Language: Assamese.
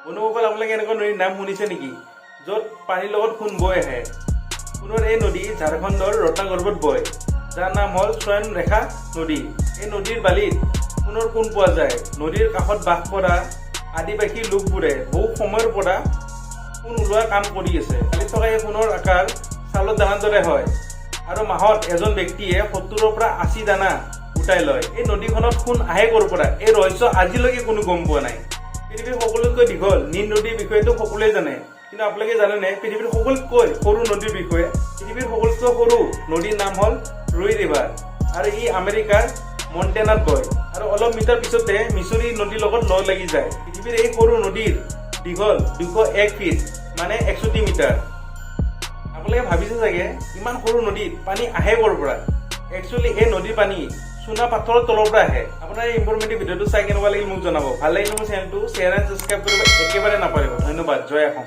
বন্ধুসকল আপোনালোকে এনেকুৱা নদীৰ নাম শুনিছে নেকি য'ত পানীৰ লগত সোণ বৈ আহে? সোণৰ এই নদী ঝাৰখণ্ডৰ ৰত্নাগৰ্ভত বয়, যাৰ নাম হ'ল স্বয়নৰেখা নদী। এই নদীৰ বালিত সোণৰ সোণ পোৱা যায়। নদীৰ কাষত বাস কৰা আদিবাসী লোকবোৰে বহু সময়ৰ পৰা সোণ ওলোৱা কাম কৰি আছে। বালিত থকা এই সোণৰ আকাৰ চাউলৰ দানাৰ দৰে হয় আৰু মাহত এজন ব্যক্তিয়ে 70ৰ পৰা 80 দানা গোটাই লয়। এই নদীখনত সোণ আহে ক'ৰ পৰা? এই ৰহস্য আজিলৈকে কোনো গম পোৱা নাই। পৃথিৱীৰ সকলোতকৈ দীঘল নীল নদীৰ বিষয়েতো সকলোৱে জানে, কিন্তু আপোনালোকে জানেনে পৃথিৱীৰ সকলোতকৈ সৰু নদীৰ বিষয়ে? পৃথিৱীৰ সকলোতকৈ সৰু নদীৰ নাম হ'ল ৰুই ৰিভাৰ আৰু ই আমেৰিকাৰ মণ্টেনাত বয় আৰু অলপ মিটাৰ পিছতে মিছুৰী নদীৰ লগত লগ লাগি যায়। পৃথিৱীৰ এই সৰু নদীৰ দীঘল 201 ফিট মানে 61 মিটাৰ। আপোনালোকে ভাবিছে চাগে ইমান সৰু নদীত পানী আহে ক'ৰ পৰা? একচুৱেলি এই নদীৰ পানী চুনা পাথৰৰ তলৰ পৰা আহে। আপোনাৰ এই ইনফৰমেটিভ ভিডিঅ'টো চাই কেনেকুৱা লাগিল মোক জনাব। ভাল লাগিলে মোৰ চেনেলটো শ্বেয়াৰ এণ্ড ছাবস্ক্ৰাইব কৰিব একেবাৰে নাপাহৰিব। ধন্যবাদ। জয় অসম।